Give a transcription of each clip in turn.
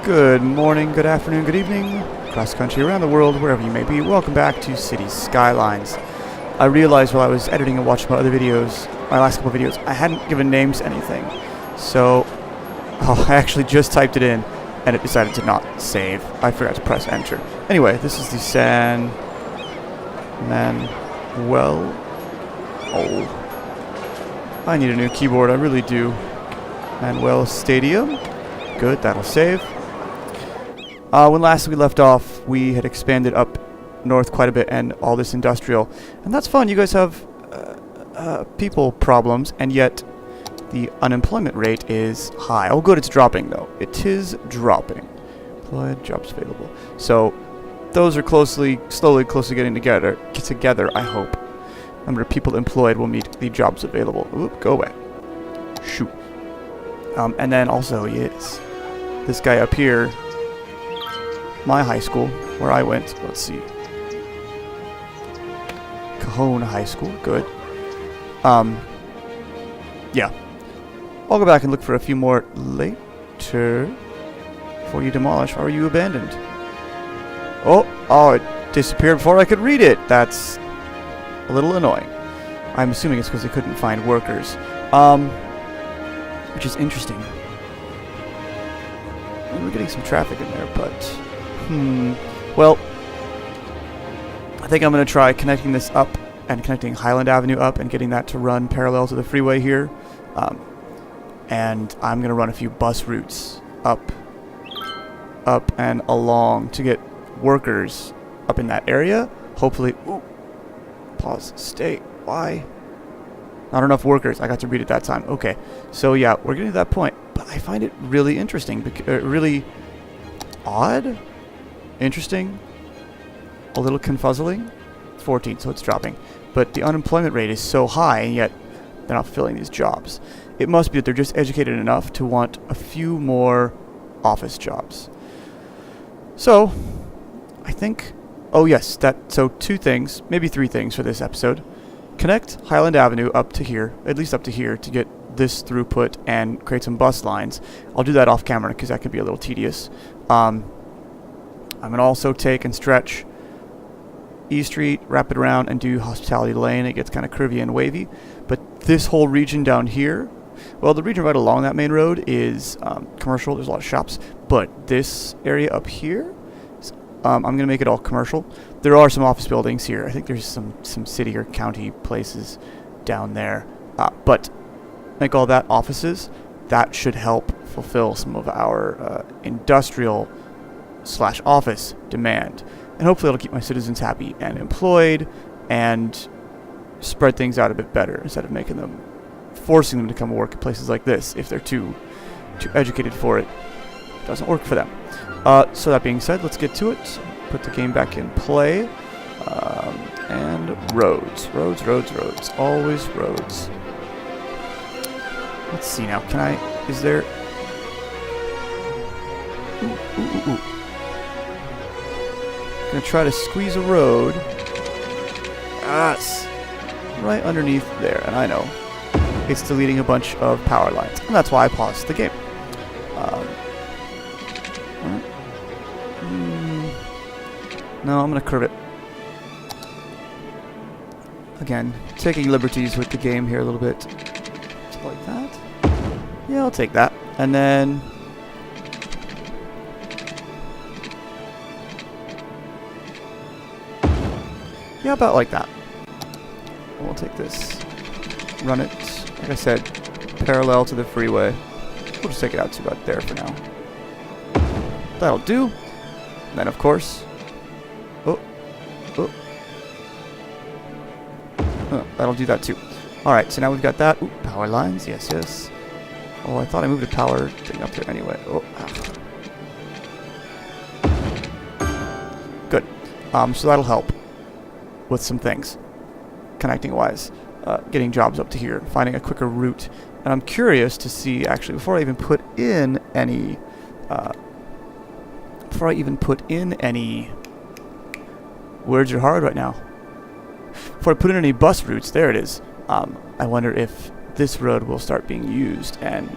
Good morning, good afternoon, good evening, cross country, around the world, wherever you may be. Welcome back to City Skylines. I realized while I was editing and watching my other videos, my last couple videos, I hadn't given names to anything. So, I actually just typed it in, and it decided to not save. I forgot to press enter. Anyway, this is the Manuel. Oh, I need a new keyboard, I really do. Manuel Stadium. Good, that'll save. When last we left off, we had expanded up north quite a bit and all this industrial. And that's fun. You guys have people problems, and yet the unemployment rate is high. Oh, good, it's dropping, though. It is dropping. Employed, jobs available. So those are slowly getting together, I hope. Number of people employed will meet the jobs available. Oop, go away. Shoot. And then also, yes, this guy up here, my high school, where I went, let's see, Cajon High School, good. Yeah. I'll go back and look for a few more later before you demolish. Or are you abandoned? Oh, it disappeared before I could read it. That's a little annoying. I'm assuming it's because they couldn't find workers. Which is interesting. We're getting some traffic in there, but well, I think I'm going to try connecting this up and connecting Highland Avenue up and getting that to run parallel to the freeway here. And I'm going to run a few bus routes up and along to get workers up in that area. Hopefully, ooh, pause, stay, why? Not enough workers. I got to read it that time. Okay, so yeah, we're getting to that point. But I find it really interesting, really odd, interesting, a little confuzzling. 14, so it's dropping. But the unemployment rate is so high, and yet they're not filling these jobs. It must be that they're just educated enough to want a few more office jobs. So, I think, oh yes, so 2 things, maybe 3 things for this episode. Connect Highland Avenue up to here, at least up to here, to get this throughput and create some bus lines. I'll do that off camera because that could be a little tedious. I'm going to also take and stretch E Street, wrap it around, and do Hospitality Lane. It gets kind of curvy and wavy. But this whole region down here, well, the region right along that main road is commercial. There's a lot of shops. But this area up here, I'm going to make it all commercial. There are some office buildings here. I think there's some city or county places down there. But make all that offices. That should help fulfill some of our industrial/office demand. And hopefully it'll keep my citizens happy and employed and spread things out a bit better instead of forcing them to come work at places like this if they're too educated for it. It doesn't work for them. So that being said, let's get to it. Put the game back in play. And roads. Roads. Always roads. Let's see now. Is there... Ooh. Gonna try to squeeze a road. It's right underneath there, and I know it's deleting a bunch of power lines, and that's why I paused the game. No, I'm gonna curve it. Again, taking liberties with the game here a little bit. Just like that. Yeah, I'll take that. And then... yeah, about like that. And we'll take this. Run it, like I said, parallel to the freeway. We'll just take it out to about there for now. That'll do. And then, of course... that'll do that too. Alright, so now we've got that. Ooh, power lines, yes. Oh, I thought I moved a power thing up there anyway. Oh, good. So that'll help with some things, connecting-wise. Getting jobs up to here, finding a quicker route. And I'm curious to see, actually, before I even put in any... words are hard right now. Before I put in any bus routes, there it is. I wonder if this road will start being used and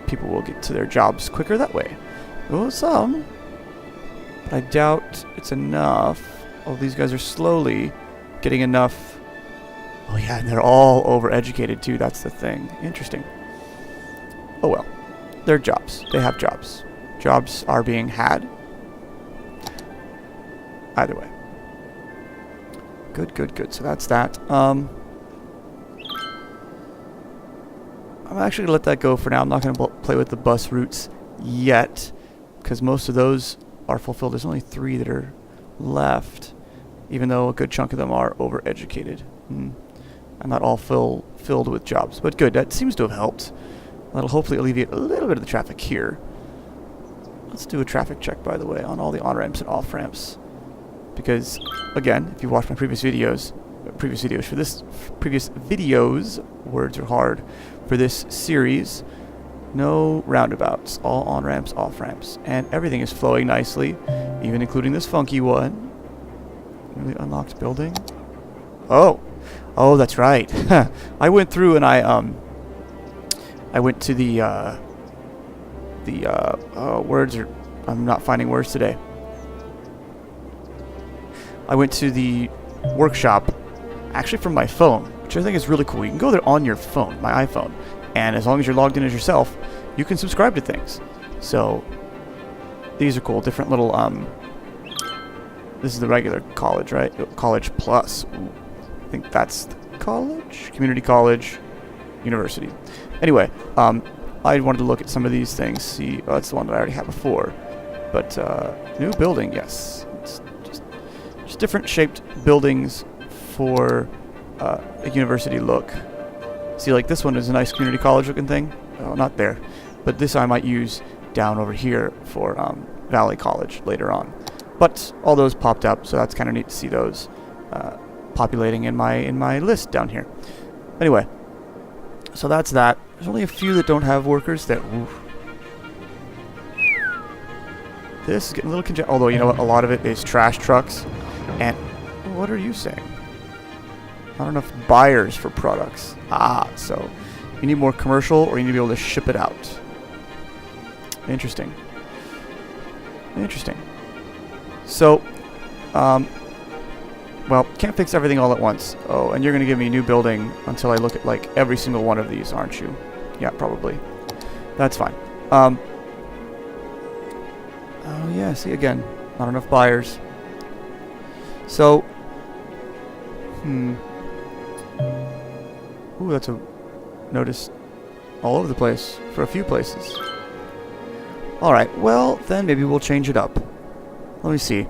people will get to their jobs quicker that way. Oh, some. But I doubt it's enough. Oh, these guys are slowly getting enough. Oh yeah, and they're all overeducated too. That's the thing. Interesting. Oh well. They're jobs. They have jobs. Jobs are being had. Either way. Good, good, good. So that's that. I'm actually going to let that go for now. I'm not going to play with the bus routes yet, because most of those are fulfilled. There's only 3 that are left, even though a good chunk of them are overeducated. And not all filled with jobs. But good, that seems to have helped. That'll hopefully alleviate a little bit of the traffic here. Let's do a traffic check, by the way, on all the on-ramps and off-ramps. Because, again, if you watched my previous videos, words are hard, for this series, no roundabouts, all on-ramps, off-ramps, and everything is flowing nicely, even including this funky one. Newly unlocked building. Oh, that's right. I went through and I went to the words are, I'm not finding words today. I went to the workshop, actually from my phone, which I think is really cool. You can go there on your phone, my iPhone, and as long as you're logged in as yourself, you can subscribe to things. So these are cool. Different little this is the regular college, right? College Plus. Ooh, I think that's the college, community college, university. Anyway, I wanted to look at some of these things. See, that's the one that I already had before. But new building, yes. It's just different shaped buildings for a university look. See, like this one is a nice community college looking thing. Oh, not there. But this I might use down over here for Valley College later on. But all those popped up, so that's kind of neat to see those populating in my list down here. Anyway, so that's that. There's only a few that don't have workers that... Oof. This is getting a little congested. Although, you know what? A lot of it is trash trucks. And... What are you saying? Not enough buyers for products. Ah, so you need more commercial, or you need to be able to ship it out. Interesting. Interesting. So, well, can't fix everything all at once. Oh, and you're going to give me a new building until I look at, like, every single one of these, aren't you? Yeah, probably. That's fine. Oh, yeah, see, again, not enough buyers. So, Ooh, that's a notice all over the place for a few places. Alright, well, then maybe we'll change it up. Let me see.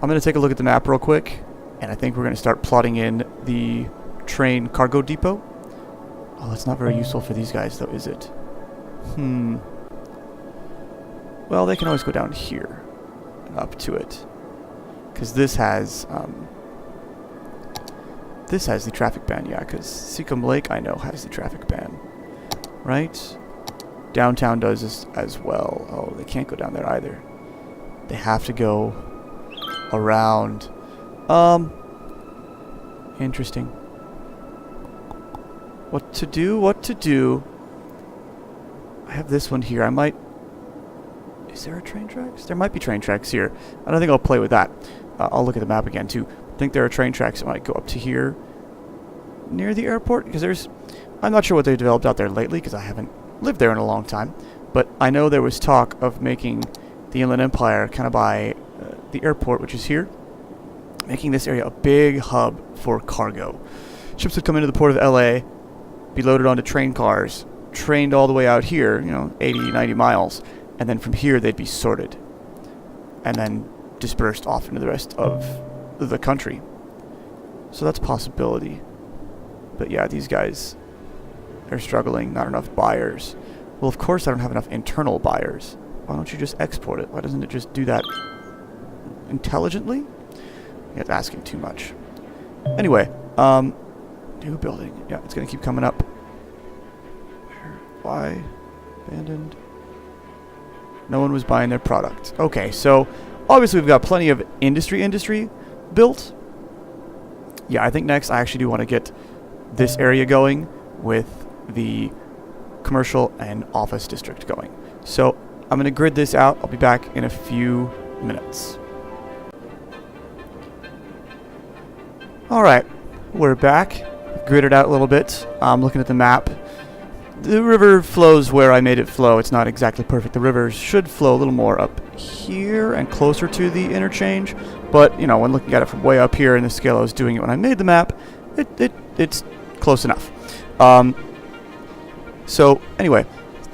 I'm going to take a look at the map real quick, and I think we're going to start plotting in the train cargo depot. Oh, that's not very useful for these guys, though, is it? Well, they can always go down here and up to it. Because this has the traffic ban, yeah, because Seacombe Lake, I know, has the traffic ban. Right? Downtown does this as well. Oh, they can't go down there either. They have to go around. Interesting. What to do? I have this one here. I might... Is there a train tracks? There might be train tracks here. I don't think I'll play with that. I'll look at the map again, too. I think there are train tracks that might go up to here near the airport, because there's... I'm not sure what they've developed out there lately, because I haven't lived there in a long time. But I know there was talk of making the Inland Empire kind of by the airport, which is here, making this area a big hub for cargo. Ships would come into the port of LA, be loaded onto train cars, trained all the way out here, 80, 90 miles, and then from here they'd be sorted and then dispersed off into the rest of the country. So that's a possibility. But yeah, these guys are struggling, not enough buyers. Well, of course I don't have enough internal buyers. Why don't you just export it? Why doesn't it just do that intelligently? It's asking too much. Anyway, new building. Yeah, it's going to keep coming up. Why? Abandoned. No one was buying their product. Okay, so obviously we've got plenty of industry built. Yeah, I think next I actually do want to get this area going with the commercial and office district going. So I'm going to grid this out. I'll be back in a few minutes. Alright, we're back. Gridded out a little bit. I'm looking at the map. The river flows where I made it flow. It's not exactly perfect. The river should flow a little more up here and closer to the interchange. But, you know, when looking at it from way up here in the scale I was doing it when I made the map, it's close enough. So, anyway,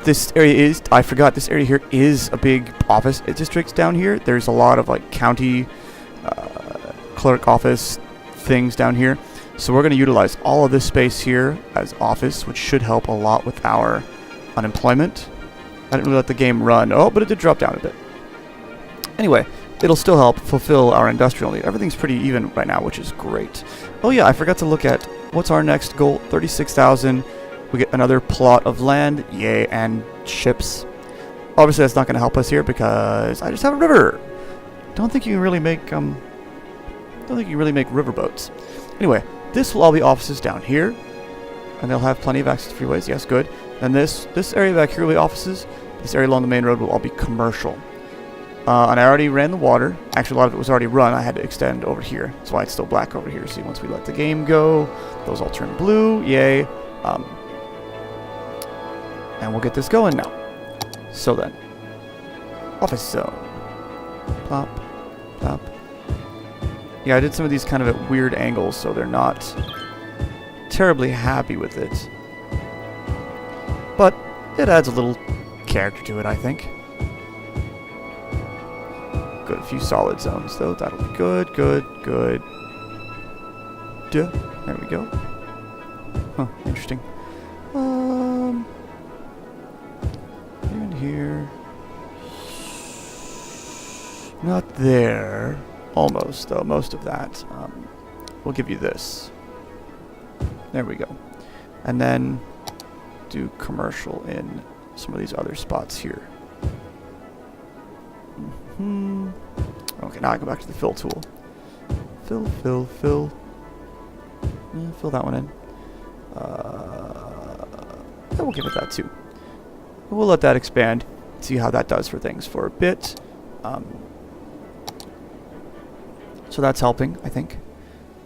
this area is, I forgot, this area here is a big office district down here. There's a lot of, like, county clerk office things down here. So we're going to utilize all of this space here as office, which should help a lot with our unemployment. I didn't really let the game run. Oh, but it did drop down a bit. Anyway, it'll still help fulfill our industrial need. Everything's pretty even right now, which is great. Oh yeah, I forgot to look at what's our next goal. 36,000. We get another plot of land. Yay, and ships. Obviously, that's not going to help us here because I just have a river. Don't think you can really make riverboats. Anyway, this will all be offices down here, and they'll have plenty of access to freeways. Yes, good. And this area back here will be offices. This area along the main road will all be commercial. And I already ran the water. Actually, a lot of it was already run. I had to extend over here. That's why it's still black over here. See, once we let the game go, those all turn blue. Yay. And we'll get this going now. So then, office zone. Plop, plop. Yeah, I did some of these kind of at weird angles, so they're not terribly happy with it. But it adds a little character to it, I think. Good, a few solid zones, though. That'll be good, good, good. Duh. There we go. Huh, interesting. Here and here. Not there. Almost, though. Most of that. We'll give you this. There we go. And then do commercial in some of these other spots here. Okay, now I go back to the fill tool. Fill, fill, fill. Yeah, fill that one in. Yeah, we'll give it that too. We'll let that expand. See how that does for things for a bit. So that's helping, I think.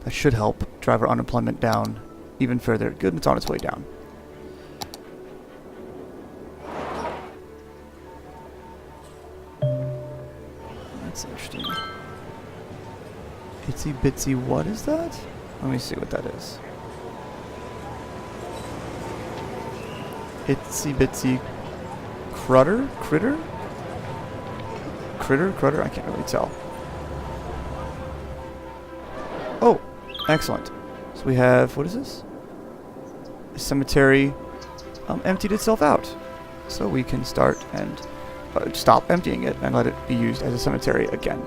That should help drive our unemployment down even further. Good, it's on its way down. That's interesting. Itsy bitsy, what is that? Let me see what that is. Itsy bitsy critter? Critter? Critter? I can't really tell. Oh, excellent. So we have, what is this? The cemetery emptied itself out. So we can start and stop emptying it and let it be used as a cemetery again.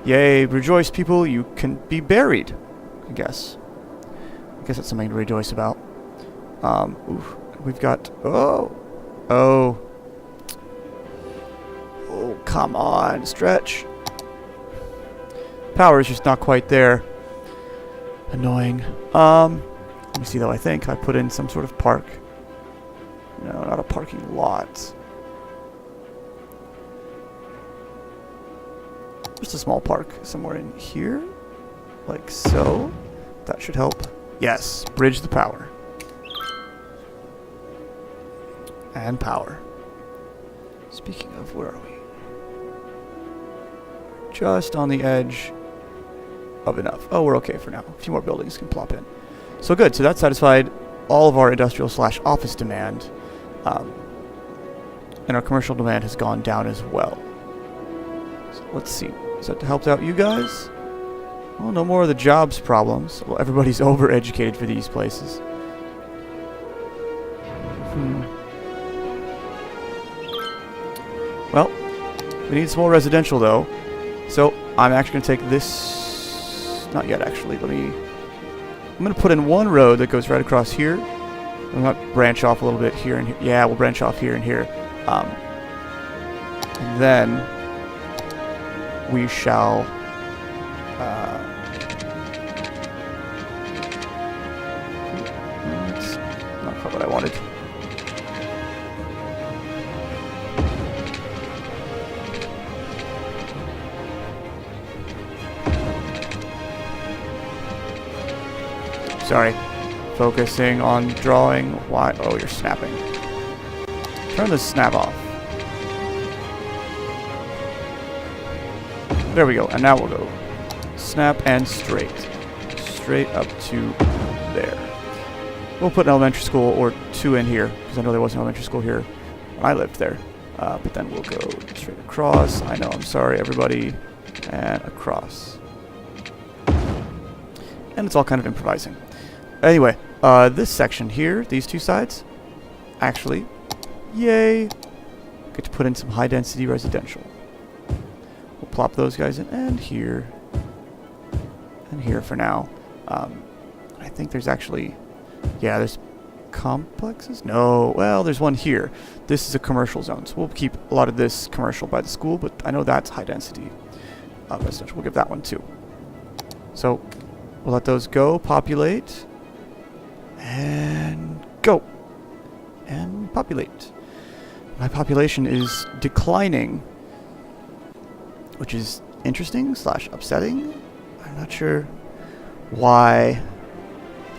Yay, rejoice people, you can be buried, I guess. I guess that's something to rejoice about. Oof, we've got, oh, come on, stretch. Power is just not quite there. Annoying. Let me see though, I think I put in some sort of park. No, not a parking lot. Just a small park somewhere in here. Like so. That should help. Yes, bridge the power. And power. Speaking of, where are we? Just on the edge of enough. Oh, we're okay for now. A few more buildings can plop in. So good. So that satisfied all of our industrial / office demand. And our commercial demand has gone down as well. So let's see. Has that helped out you guys? Well, no more of the jobs problems. Well, everybody's overeducated for these places. Well, we need some more residential though. So I'm actually going to take this. Not yet, actually. I'm going to put in one road that goes right across here. I'm going to branch off a little bit here and here. Yeah, we'll branch off here and here. And then we shall that's not quite what I wanted. Sorry. Focusing on drawing. Why? Oh, you're snapping. Turn the snap off. There we go. And now we'll go snap and straight. Straight up to there. We'll put an elementary school or 2 in here, because I know there was an elementary school here when I lived there. But then we'll go straight across. I know, I'm sorry, everybody. And across. And it's all kind of improvising. Anyway, this section here, these 2 sides, actually, yay, get to put in some high-density residential. We'll plop those guys in, and here for now. I think there's actually... Yeah, there's complexes? No, well, there's one here. This is a commercial zone, so we'll keep a lot of this commercial by the school, but I know that's high density residential. We'll give that one too. So we'll let those go, populate, and go. And populate. My population is declining, which is interesting / upsetting. I'm not sure why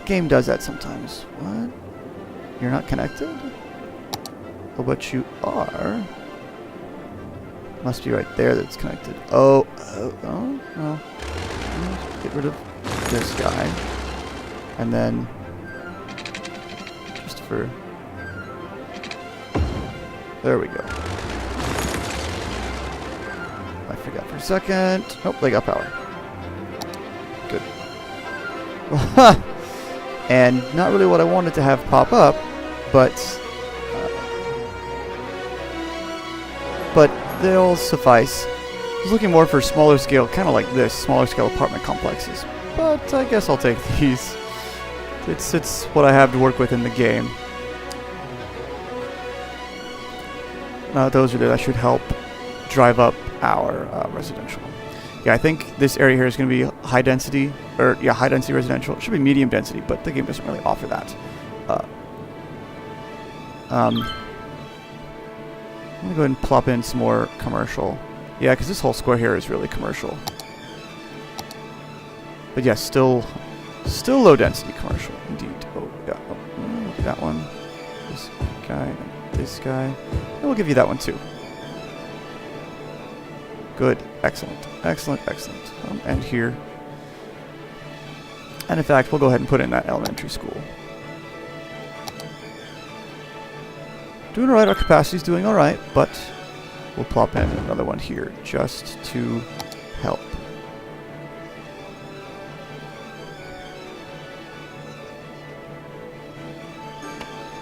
game does that sometimes. What? You're not connected? Oh, but you are. Must be right there that's connected. Oh. Get rid of this guy. And then, just for... There we go. I forgot for a second. Nope, they got power. Good. And not really what I wanted to have pop up, but they'll suffice. I was looking more for smaller scale, kind of like this, smaller scale apartment complexes. But I guess I'll take these. It's what I have to work with in the game. Those are that should help drive up our residential. Yeah, I think this area here is going to be high density, high density residential. It should be medium density, but the game doesn't really offer that. I'm going to go ahead and plop in some more commercial. Yeah, because this whole square here is really commercial. But yeah, still low density commercial, indeed. Oh, yeah, that one. This guy, and this guy. And we'll give you that one too. Good. Excellent. Excellent. Excellent. And here. And in fact, we'll go ahead and put in that elementary school. Doing alright. Our capacity's doing alright, but we'll plop in another one here just to help.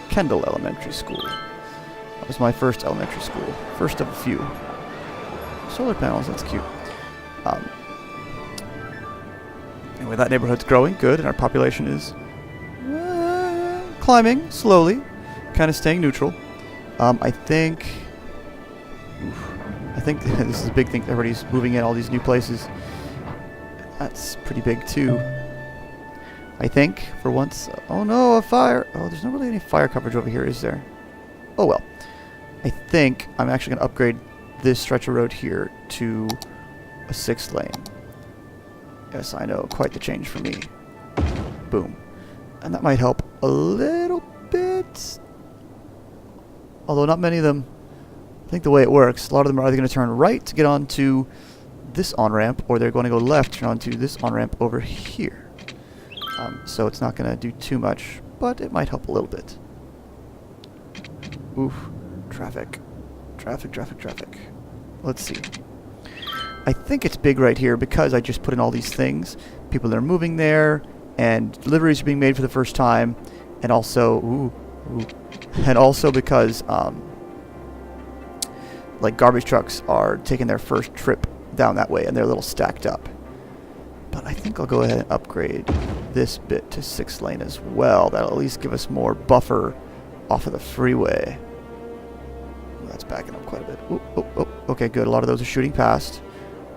Kendall Elementary School. That was my first elementary school. First of a few. Solar panels, that's cute. Anyway, that neighborhood's growing, good, and our population is climbing slowly, kind of staying neutral. I think this is a big thing. Everybody's moving in all these new places. That's pretty big too. I think for once. Oh no, a fire! Oh, there's not really any fire coverage over here, is there? Oh well. I think I'm actually going to upgrade this stretch of road here to a 6th lane. Yes, I know, quite the change for me. Boom. And that might help a little bit. Although not many of them, I think the way it works, a lot of them are either going to turn right to get onto this on-ramp, or they're going to go left to turn onto this on-ramp over here. So it's not going to do too much, but it might help a little bit. Oof. Traffic. Traffic, traffic, traffic. Let's see. I think it's big right here because I just put in all these things. People that are moving there, and deliveries are being made for the first time, and also, and also because, like garbage trucks are taking their first trip down that way, and they're a little stacked up. But I think I'll go ahead and upgrade this bit to 6th lane as well. That'll at least give us more buffer off of the freeway. That's backing up quite a bit. Okay, good. A lot of those are shooting past.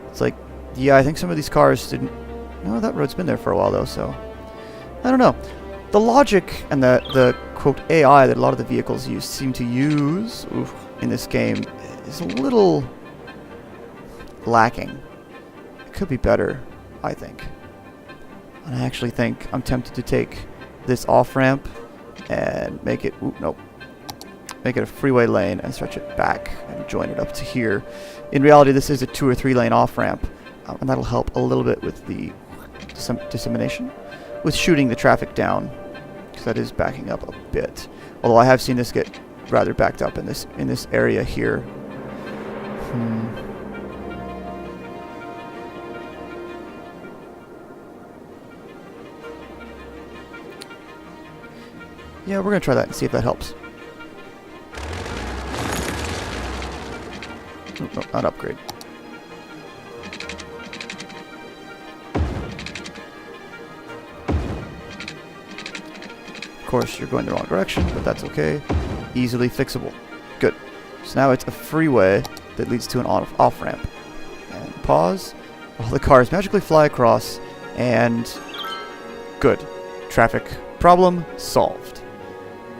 It's like, yeah, I think some of these cars didn't... No, that road's been there for a while, though, so... I don't know. The logic and the quote, AI that a lot of the vehicles seem to use in this game is a little lacking. It could be better, I think. And I actually think I'm tempted to take this off-ramp and make it... Ooh, nope. Make it a freeway lane and stretch it back and join it up to here. In reality, this is a 2 or 3 lane off-ramp, and that'll help a little bit with the dissemination, with shooting the traffic down, because that is backing up a bit. Although I have seen this get rather backed up in this area here. Yeah, we're gonna try that and see if that helps. Oh, no, not upgrade. Of course, you're going the wrong direction, but that's okay. Easily fixable. Good. So now it's a freeway that leads to an off-ramp. And pause. All the cars magically fly across, and good. Traffic problem solved.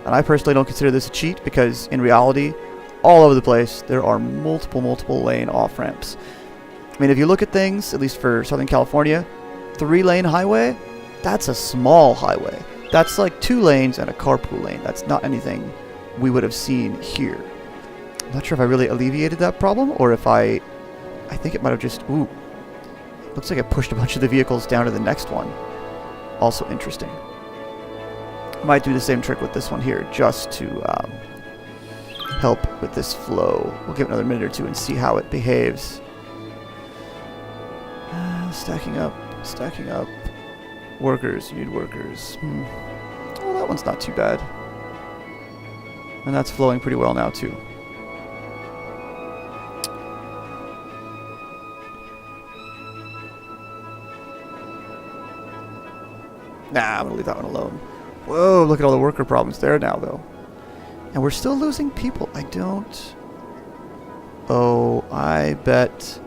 And I personally don't consider this a cheat, because in reality, all over the place, there are multiple lane off-ramps. I mean, if you look at things, at least for Southern California, 3-lane highway, that's a small highway. That's like 2 lanes and a carpool lane. That's not anything we would have seen here. I'm not sure if I really alleviated that problem, or if I think it might have just... Ooh. Looks like I pushed a bunch of the vehicles down to the next one. Also interesting. Might do the same trick with this one here, just to help with this flow. We'll give it another minute or two and see how it behaves. Stacking up. Workers, you need workers. Well, that one's not too bad. And that's flowing pretty well now, too. Nah, I'm gonna leave that one alone. Whoa, look at all the worker problems there now, though. And we're still losing people. I don't... Oh, I bet...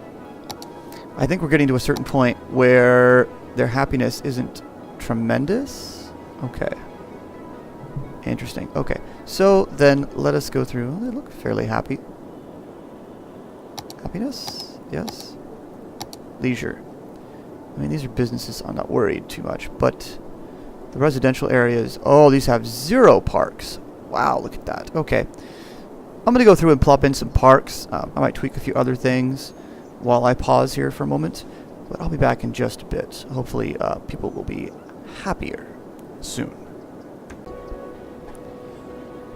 I think we're getting to a certain point where their happiness isn't tremendous. Okay. Interesting. Okay. So then let us go through. They look fairly happy. Happiness? Yes. Leisure. I mean, these are businesses I'm not worried too much, but the residential areas, oh, these have 0 parks. Wow, look at that. Okay. I'm going to go through and plop in some parks. I might tweak a few other things while I pause here for a moment, but I'll be back in just a bit. Hopefully, people will be happier soon.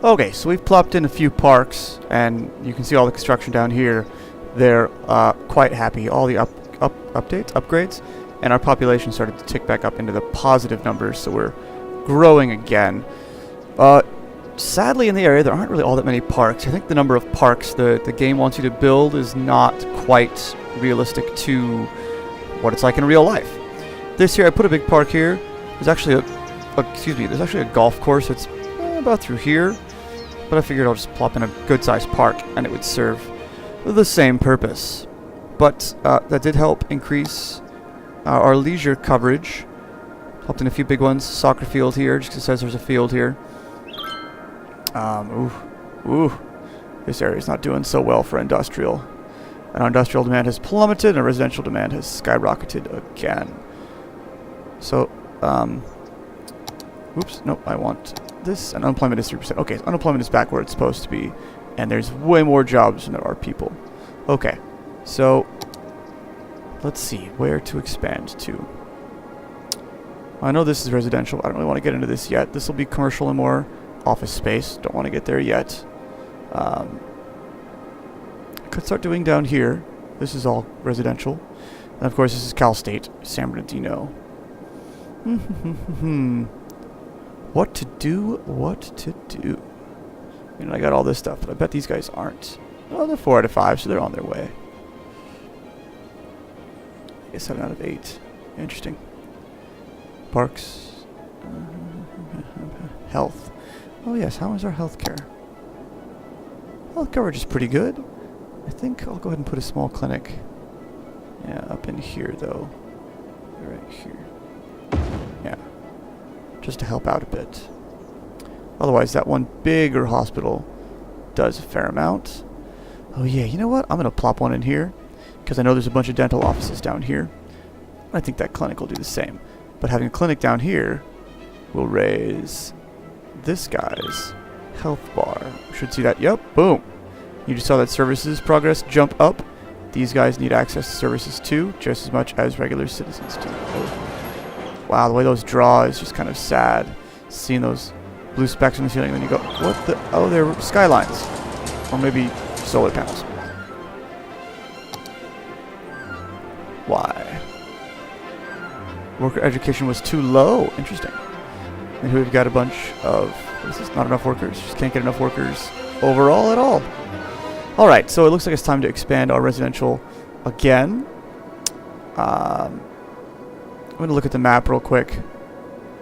Okay, so we've plopped in a few parks, and you can see all the construction down here. They're quite happy. All the upgrades, and our population started to tick back up into the positive numbers, so we're growing again. Sadly, in the area, there aren't really all that many parks. I think the number of parks the game wants you to build is not quite realistic to what it's like in real life. This here, I put a big park here. There's actually there's actually a golf course that's about through here, but I figured I'll just plop in a good-sized park, and it would serve the same purpose. But that did help increase our leisure coverage. Popped in a few big ones. Soccer field here, just 'cause it says there's a field here. This area is not doing so well for industrial. And our industrial demand has plummeted, and our residential demand has skyrocketed again. So, oops, nope, I want this, and unemployment is 3%. Okay, so unemployment is back where it's supposed to be, and there's way more jobs than there are people. Okay, so, let's see, where to expand to. I know this is residential, I don't really want to get into this yet. This will be commercial and more office space. Don't want to get there yet. I could start doing down here. This is all residential. And of course this is Cal State, San Bernardino. What to do? I mean, I got all this stuff, but I bet these guys aren't. Oh, they're 4 out of 5, so they're on their way. I guess 7 out of 8. Interesting. Parks. Health. Oh yes, how is our healthcare? Health coverage is pretty good. I think I'll go ahead and put a small clinic. Yeah, up in here though. Right here. Yeah. Just to help out a bit. Otherwise, that one bigger hospital does a fair amount. Oh yeah, you know what? I'm gonna plop one in here, because I know there's a bunch of dental offices down here. I think that clinic will do the same. But having a clinic down here will raise this guy's health bar. Should see that. Yep, boom. You just saw that services progress jump up. These guys need access to services too, just as much as regular citizens do. Wow, the way those draw is just kind of sad. Seeing those blue specks on the ceiling, and then you go, what the? Oh, they're skylines. Or maybe solar panels. Why? Worker education was too low. Interesting. And we've got a bunch of... This is not enough workers. Just can't get enough workers overall at all. Alright, so it looks like it's time to expand our residential again. I'm going to look at the map real quick.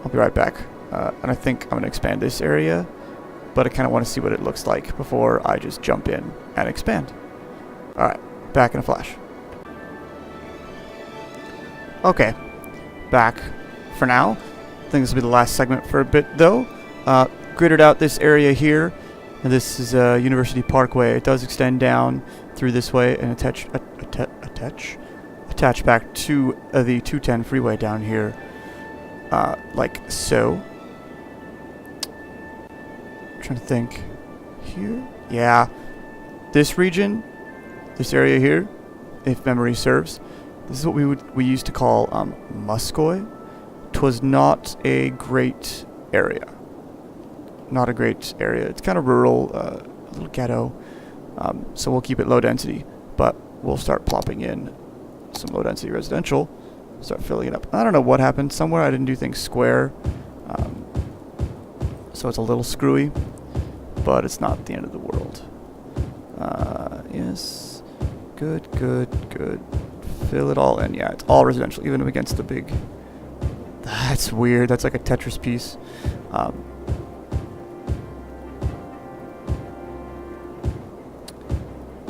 I'll be right back. And I think I'm going to expand this area. But I kind of want to see what it looks like before I just jump in and expand. Alright, back in a flash. Okay, back for now. I think this will be the last segment for a bit, though. Gridded out this area here. And this is University Parkway. It does extend down through this way and attach back to the 210 freeway down here, like so. Trying to think. Here? Yeah. This region, this area here, if memory serves, this is what we used to call Muscoy. 'Twas not a great area. Not a great area. It's kind of rural, a little ghetto. So we'll keep it low density, but we'll start plopping in some low density residential. Start filling it up. I don't know what happened. Somewhere I didn't do things square. So it's a little screwy, but it's not the end of the world. Yes. Good, good, good. Fill it all in. Yeah, it's all residential, even against the big... That's weird. That's like a Tetris piece.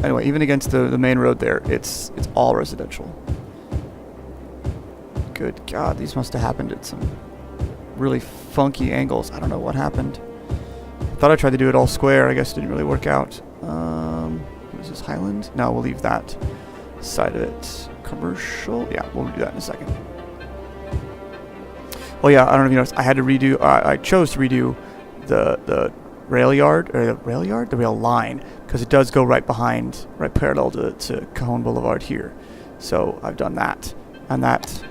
Anyway, even against the main road there, it's all residential. Good God, these must have happened at some really funky angles. I don't know what happened. I thought I tried to do it all square. I guess it didn't really work out. Is this Highland? No, we'll leave that side of it. Commercial? Yeah, we'll do that in a second. Oh yeah, I don't know if you noticed. I had to redo. I chose to redo the rail yard, or the rail yard, the rail line, because it does go right behind, right parallel to Cajon Boulevard here. So I've done that, and that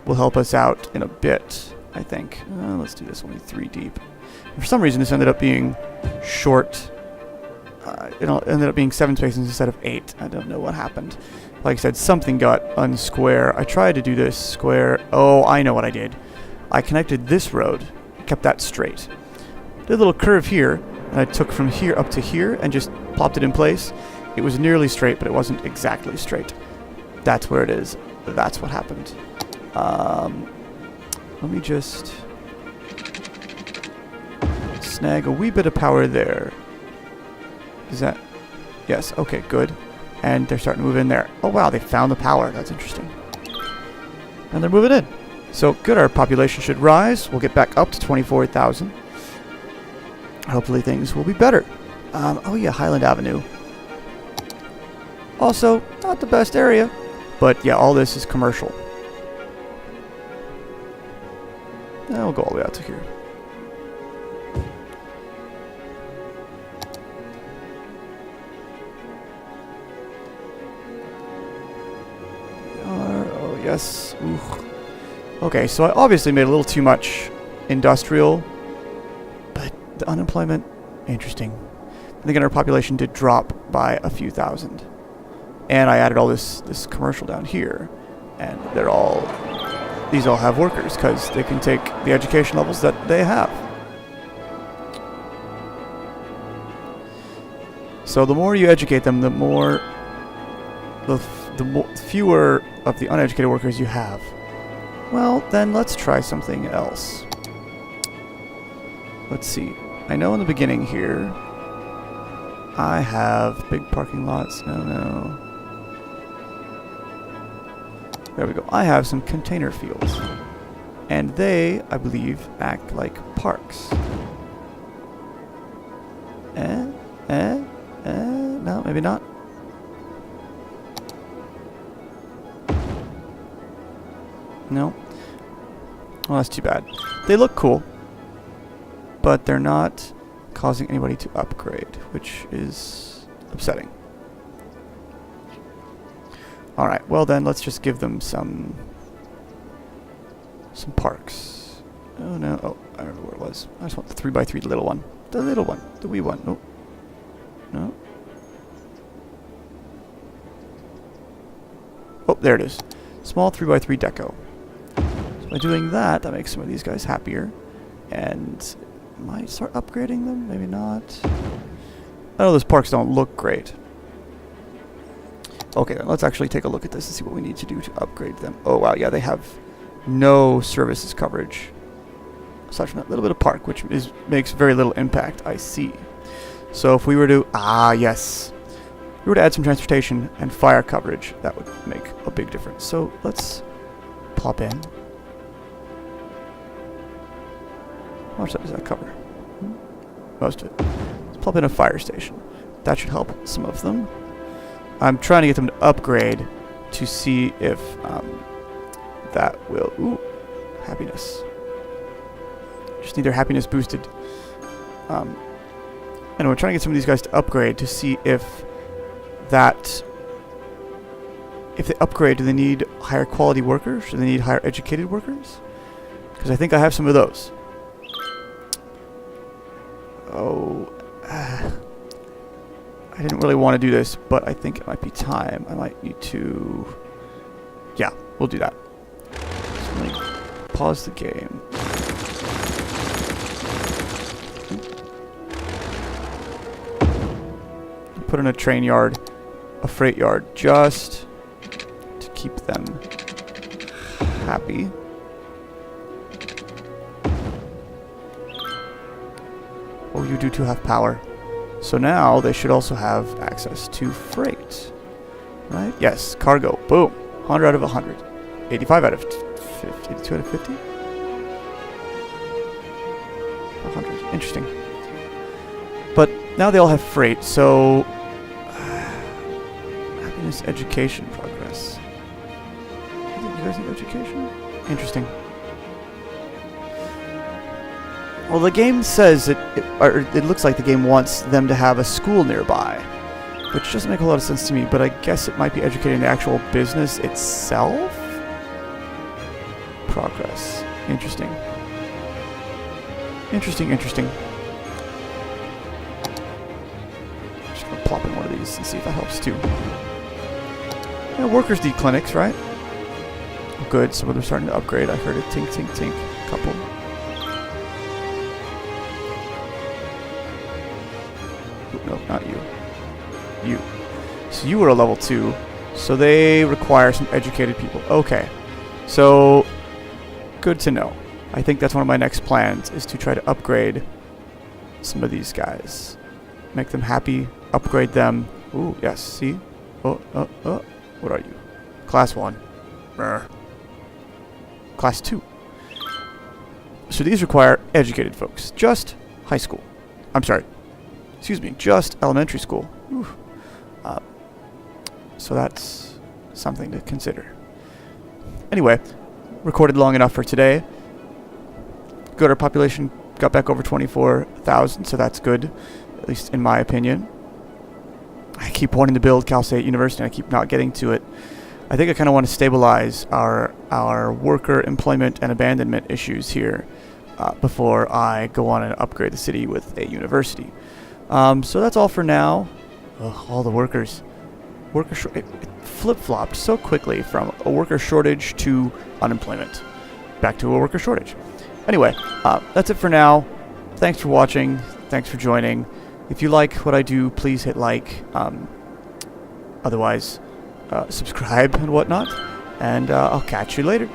will help us out in a bit, I think. Let's do this only 3 deep. And for some reason, this ended up being short. It ended up being 7 spaces instead of 8. I don't know what happened. Like I said, something got unsquare. I tried to do this square. Oh, I know what I did. I connected this road, kept that straight. Did a little curve here, and I took from here up to here and just plopped it in place. It was nearly straight, but it wasn't exactly straight. That's where it is. That's what happened. Let me just snag a wee bit of power there. Is that... Yes, okay, good. And they're starting to move in there. Oh wow, they found the power. That's interesting. And they're moving in. So good, our population should rise. We'll get back up to 24,000. Hopefully things will be better. Oh yeah, Highland Avenue. Also, not the best area. But yeah, all this is commercial. And we'll go all the way out to here. Oh yes. Ooh. Okay, so I obviously made a little too much industrial. But the unemployment, interesting. And again, our population did drop by a few thousand. And I added all this commercial down here. And they're all... These all have workers, because they can take the education levels that they have. So the more you educate them, the more... The fewer of the uneducated workers you have. Well, then let's try something else. Let's see. I know in the beginning here, I have big parking lots. No. There we go. I have some container fields. And they, I believe, act like parks. No, maybe not. No. Well, that's too bad. They look cool, but they're not causing anybody to upgrade, which is upsetting. Alright, well then, let's just give them some parks. Oh no, oh, I remember where it was. I just want the 3x3 little one. The little one, the wee one. Nope. No. Oh, there it is. Small 3x3 deco. So by doing that, that makes some of these guys happier. And might start upgrading them, maybe not. I know those parks don't look great. Okay, then let's actually take a look at this and see what we need to do to upgrade them. Oh wow, yeah, they have no services coverage. Aside from that little bit of park, which makes very little impact, I see. So if we were to, yes. If we were to add some transportation and fire coverage, that would make a big difference. So let's plop in. How much does that cover? Most of it. Let's plop in a fire station. That should help some of them. I'm trying to get them to upgrade to see if that will... Ooh, happiness. Just need their happiness boosted. And we're trying to get some of these guys to upgrade to see if that... If they upgrade, do they need higher quality workers? Do they need higher educated workers? Because I think I have some of those. Oh... I didn't really want to do this, but I think it might be time. I might need to... Yeah, we'll do that. So let me pause the game. Put in a train yard, a freight yard, just to keep them happy. Oh, you do too have power. So now they should also have access to freight. Right? Yes, cargo. Boom. 100 out of 100. 85 out of 50. 82 out of 50? 100. Interesting. But now they all have freight, so... happiness, education, progress. You guys need education? Interesting. Well, the game says it looks like the game wants them to have a school nearby, which doesn't make a lot of sense to me, but I guess it might be educating the actual business itself? Progress. Interesting. Interesting, interesting. Just gonna plop in one of these and see if that helps too. Yeah, workers need clinics, right? Good, some of them are starting to upgrade. I heard a tink, tink, tink. Couple. No, not you. You. So you were a level 2. So they require some educated people. Okay. So, good to know. I think that's one of my next plans, is to try to upgrade some of these guys. Make them happy. Upgrade them. Ooh, yes. See? What are you? Class 1. Brr. Class 2. So these require educated folks. Just high school. I'm sorry. Excuse me, just elementary school. So that's something to consider. Anyway, recorded long enough for today. Good, our population got back over 24,000, so that's good, at least in my opinion. I keep wanting to build Cal State University, and I keep not getting to it. I think I kind of want to stabilize our worker employment and abandonment issues here before I go on and upgrade the city with a university. So that's all for now. Ugh, all the workers. It flip-flopped so quickly from a worker shortage to unemployment. Back to a worker shortage. Anyway, that's it for now. Thanks for watching. Thanks for joining. If you like what I do, please hit like. Otherwise, subscribe and whatnot. And I'll catch you later.